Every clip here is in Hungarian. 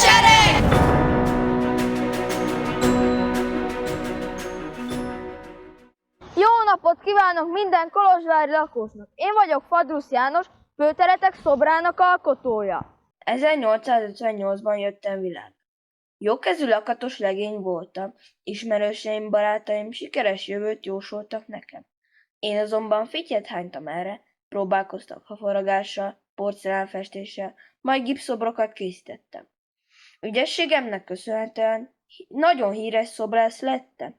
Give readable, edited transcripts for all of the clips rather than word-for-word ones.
sereg! Jó napot kívánok minden kolozsvári lakosnak! Én vagyok Fadrusz János, főteretek szobrának alkotója. 1858-ban jöttem világ. Jókezű lakatos legény voltam, ismerőseim, barátaim sikeres jövőt jósoltak nekem. Én azonban fittyet hánytam erre, próbálkoztam fafaragással, porcelánfestéssel, majd gipszszobrokat készítettem. Ügyességemnek köszönhetően nagyon híres szobrász lettem.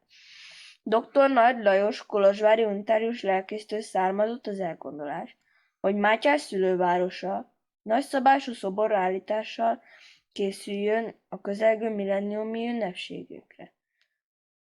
Dr. Nagy Lajos kolozsvári unitárius lelkésztől származott az elgondolás, hogy Mátyás szülővárosa nagyszabású szoborállítással készüljön a közelgő millenniumi ünnepségekre.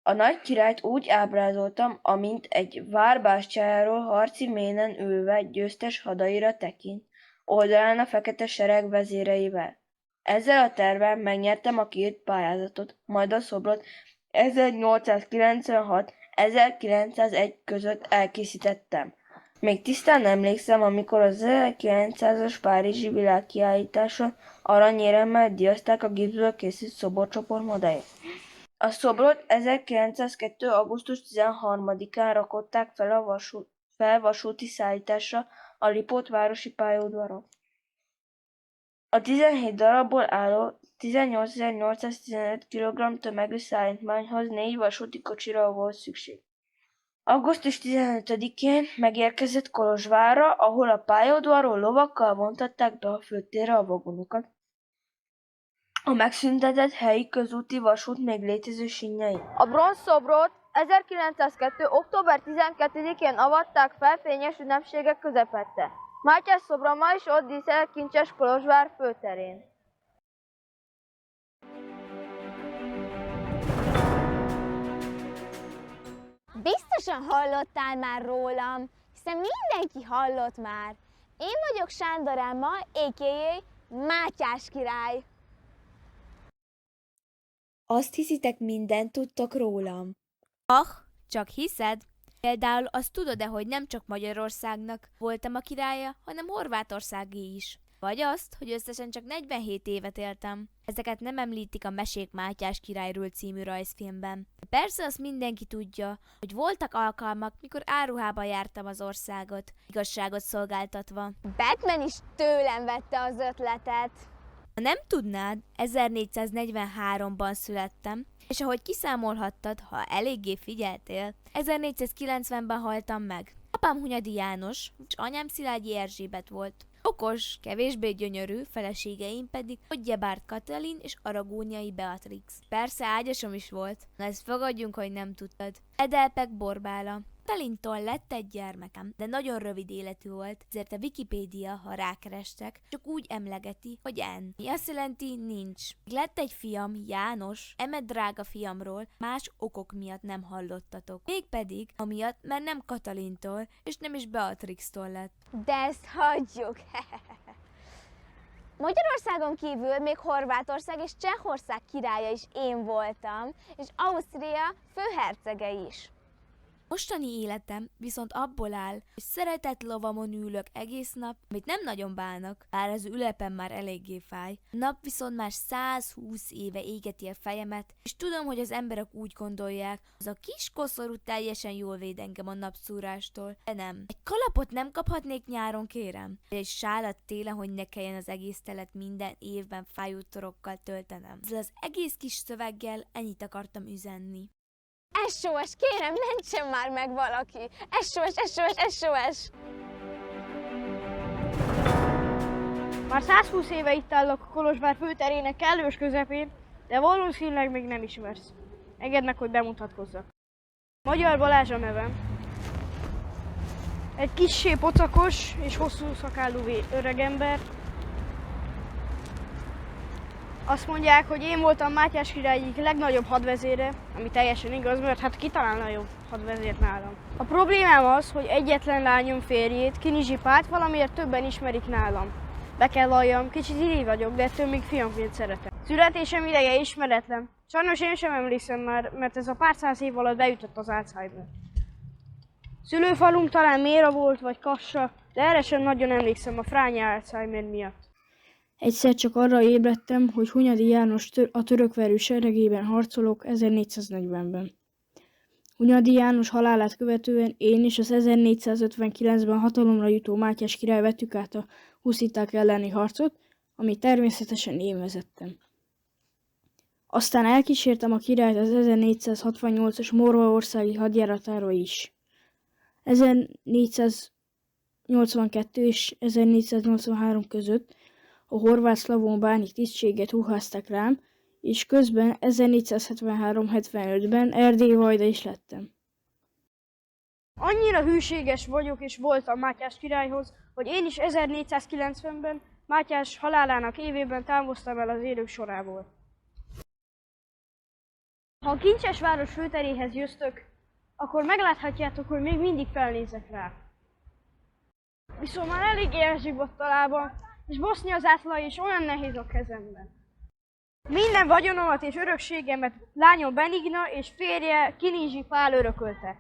A nagy királyt úgy ábrázoltam, amint egy várbástyájáról harci ménen ülve győztes hadaira tekint, oldalán a fekete sereg vezéreivel. Ezzel a tervvel megnyertem a kiírt pályázatot, majd a szobrot 1896-1901 között elkészítettem. Még tisztán emlékszem, amikor az 1900-as párizsi világkiállításon aranyéremmel díjazták a gipszből készült szoborcsoport modelljét. A szobrot 1902. augusztus 13-án rakották fel vasúti szállításra a Lipótvárosi pályaudvaron. A 17 darabból álló 18.815 kg tömegű szállítmányhoz 4 vasúti kocsira volt szükség. Augusztus 15-én megérkezett Kolozsvárra, ahol a pályaudvarról lovakkal vontatták be a főtérre a vagonokat. A megszüntetett helyi közúti vasút még létező sínjei. A bronzszobrot 1902. október 12-én avatták fel fényes ünnepségek közepette. Mátyás szobra ma is ott díszel kincses Kolozsvár főterén. Biztosan hallottál már rólam, hiszen mindenki hallott már. Én vagyok Sándor Emma, a.k.a. Mátyás király. Azt hiszitek, mindent tudtok rólam? Csak hiszed? Például azt tudod-e, hogy nem csak Magyarországnak voltam a királya, hanem Horvátországé is? Vagy azt, hogy összesen csak 47 évet éltem. Ezeket nem említik a Mesék Mátyás királyról című rajzfilmben. Persze azt mindenki tudja, hogy voltak alkalmak, mikor áruhában jártam az országot, igazságot szolgáltatva. Batman is tőlem vette az ötletet. Ha nem tudnád, 1443-ban születtem, és ahogy kiszámolhattad, ha eléggé figyeltél, 1490-ben haltam meg. Apám Hunyadi János, és anyám Szilágyi Erzsébet volt. Okos, kevésbé gyönyörű, feleségeim pedig Odgyebárt Katalin és Aragóniai Beatrix. Persze ágyasom is volt, na ezt fogadjunk, hogy nem tudtad. Edelpek Borbála. Katalintól lett egy gyermekem, de nagyon rövid életű volt, ezért a Wikipédia, ha rákerestek, csak úgy emlegeti, hogy N. Mi azt jelenti, nincs. Lett egy fiam, János, eme drága fiamról, más okok miatt nem hallottatok. Mégpedig amiatt, mert nem Katalintól, és nem is Beatrixtól lett. De ezt hagyjuk. Magyarországon kívül még Horvátország és Csehország királya is én voltam, és Ausztria főhercege is. Mostani életem viszont abból áll, hogy szeretett lovamon ülök egész nap, amit nem nagyon bánok, bár az ülepem már eléggé fáj. A nap viszont már 120 éve égeti a fejemet, és tudom, hogy az emberek úgy gondolják, az a kis koszorú teljesen jól véd engem a napszúrástól, de nem. Egy kalapot nem kaphatnék nyáron, kérem? Vagy egy sálat télen, hogy ne kelljen az egész telet minden évben fájó torokkal töltenem. Ezzel az egész kis szöveggel ennyit akartam üzenni. SOS, kérem, mentsen már meg valaki! SOS, SOS, SOS! Már 120 éve itt állok a Kolozsvár főterének kellős közepén, de valószínűleg még nem ismersz. Engedd meg, hogy bemutatkozzak. Magyar Balázs a nevem. Egy kissé pocakos és hosszú szakállú öregember. Azt mondják, hogy én voltam Mátyás király egyik legnagyobb hadvezére, ami teljesen igaz, mert hát ki talán nagyobb hadvezér nálam. A problémám az, hogy egyetlen lányom férjét, Kinizsipát valamiért többen ismerik nálam. Be kell valljam, kicsit irigy vagyok, de ettől még fiamként szeretem. Születésem ideje ismeretlen. Sajnos én sem emlékszem már, mert ez a pár száz év alatt beütött az Alzheimer. Szülőfalunk talán Méra volt, vagy Kassa, de erre sem nagyon emlékszem a fránya Alzheimer miatt. Egyszer csak arra ébredtem, hogy Hunyadi János a törökverő seregében harcolok 1440-ben. Hunyadi János halálát követően én és az 1459-ben hatalomra jutó Mátyás király vettük át a husziták elleni harcot, amit természetesen én vezettem. Aztán elkísértem a királyt az 1468-as morvaországi hadjáratára is. 1482 és 1483 között a horvát-szlavón bánik tisztséget ruháztak rám, és közben 1473-75-ben Erdély vajda is lettem. Annyira hűséges vagyok és voltam Mátyás királyhoz, hogy én is 1490-ben Mátyás halálának évében távoztam el az élők sorából. Ha a Kincsesváros főteréhez jöztök, akkor megláthatjátok, hogy még mindig felnézek rá. Viszont már eléggé elzsibbott a lábam, és boszni az átlai is olyan nehéz a kezemben. Minden vagyonomat és örökségemet lányom Benigna és férje Kinizsi Pál örökölte.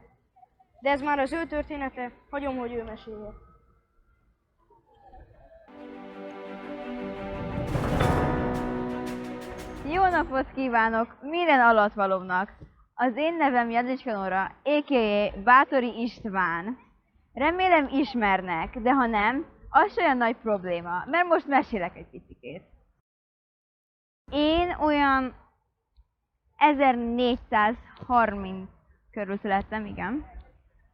De ez már az ő története, hagyom, hogy ő mesélje. Jó napot kívánok minden alattvalóknak! Az én nevem Jadicska Nóra, a.k.a. Bátori István. Remélem ismernek, de ha nem, az olyan nagy probléma, mert most mesélek egy picikét. Én olyan 1430 körül születtem, igen.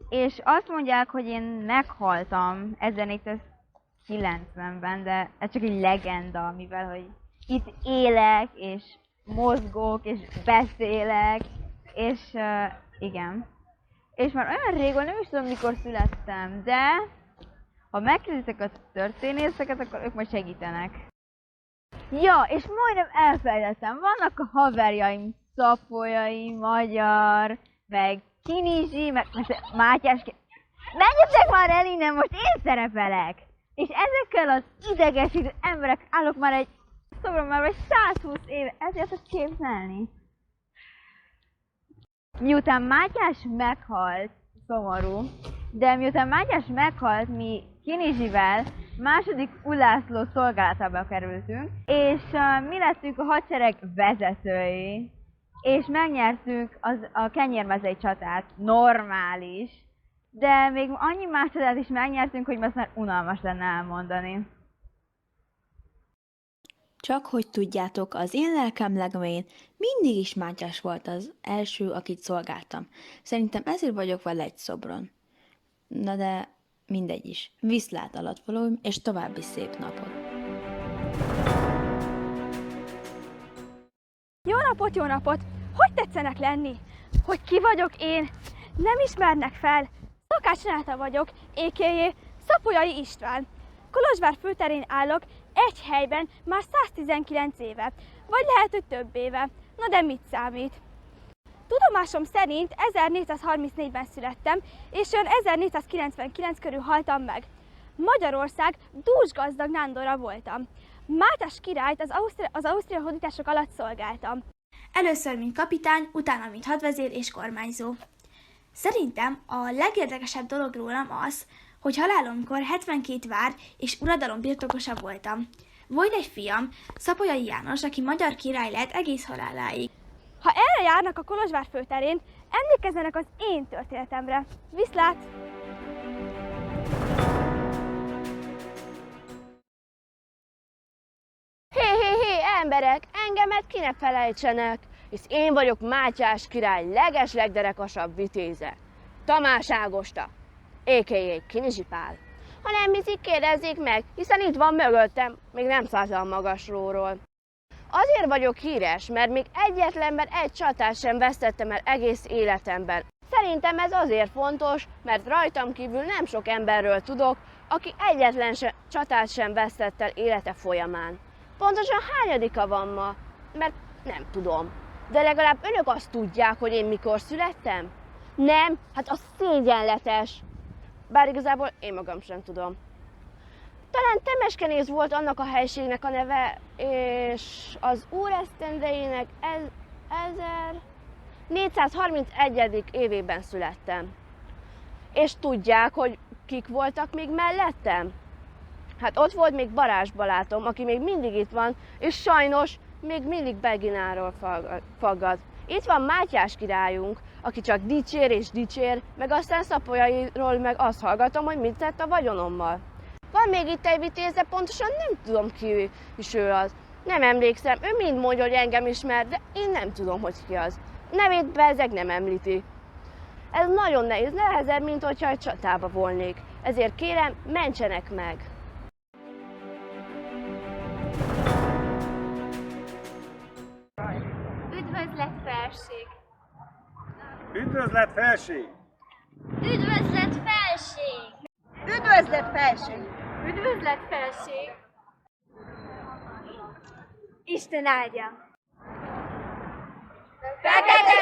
És azt mondják, hogy én meghaltam 1490-ben, de ez csak egy legenda, mivel hogy itt élek, és mozgok, és beszélek, és igen. És már olyan régóta nem is tudom, mikor születtem, de ha megkérdezitek a történészeket, akkor ők majd segítenek. Ja, és majdnem elfelejtettem, vannak a haverjaim, Szapolyai, Magyar, meg Kinizsi, meg Mátyás. Menjetek már el innen, most én szerepelek! És ezekkel az idegesítő emberek állok már egy szobron már vagy 120 éve, ezért tudsz képzelni. Miután Mátyás meghalt, szomorú, de miután Mátyás meghalt, mi Kinizsivel második Ulászló szolgálatába kerültünk, és mi lettünk a hadsereg vezetői, és megnyertük a Kenyérmezei csatát, normális, de még annyi más csatát is megnyertünk, hogy most már unalmas lenne elmondani. Csak hogy tudjátok, az én lelkem legmélyén mindig is Mátyás volt az első, akit szolgáltam. Szerintem ezért vagyok vele egy szobron. Na de mindegy is. Viszlát alattvalóim, és további szép napot! Jó napot, jó napot! Hogy tetszenek lenni? Hogy ki vagyok én? Nem ismernek fel? Szakács Renáta vagyok, a.k.a. Szapolyai István. Kolozsvár főterén állok, egy helyben már 119 éve, vagy lehet, hogy több éve. Na de mit számít? Tudomásom szerint 1434-ben születtem, és olyan 1499 körül haltam meg. Magyarország dúsgazdag nándora voltam. Mátyás királyt az Ausztria hódítások alatt szolgáltam. Először mint kapitány, utána mint hadvezér és kormányzó. Szerintem a legérdekesebb dolog rólam az, hogy halálomkor 72 vár és uradalom birtokosa voltam. Volt egy fiam, Szapolyai János, aki magyar király lett egész haláláig. Ha erre járnak a Kolozsvár főterén, emlékezzenek az én történetemre. Viszlát! Hé, emberek, engemet ki ne felejtsenek, hisz én vagyok Mátyás király legeslegderekasabb vitéze, Tamás Ágosta, a.k.a. Kinizsi Pál. Ha nem hiszik, kérdezzék meg, hiszen itt van mögöttem, még nem szálltam magasról. Azért vagyok híres, mert még egyetlenben egy csatát sem vesztettem el egész életemben. Szerintem ez azért fontos, mert rajtam kívül nem sok emberről tudok, aki egyetlen csatát sem vesztett el élete folyamán. Pontosan hányadika van ma? Mert nem tudom. De legalább önök azt tudják, hogy én mikor születtem? Nem? Hát az szégyenletes. Bár igazából én magam sem tudom. Talán Temeskenéz volt annak a helységnek a neve, és az úr esztendejének 1431. évében születtem. És tudják, hogy kik voltak még mellettem? Hát ott volt még Balázs barátom, aki még mindig itt van, és sajnos még mindig Begináról faggad. Itt van Mátyás királyunk, aki csak dicsér és dicsér, meg aztán Szapolyairól meg azt hallgatom, hogy mit tett a vagyonommal. Van még itt egy vitéz, de pontosan nem tudom ki is ő az. Nem emlékszem, ő mind mondja, hogy engem ismer, de én nem tudom, hogy ki az. Nevét bezzeg nem említi. Ez nagyon nehéz, nehezebb, mint hogyha egy csatába volnék. Ezért kérem, mentsenek meg! Üdvözlet, felség! Üdvözlet, felség! Üdvözlet, felség! Üdvözlet, felség! Üdvözlet, felség! Isten áldja! Fekete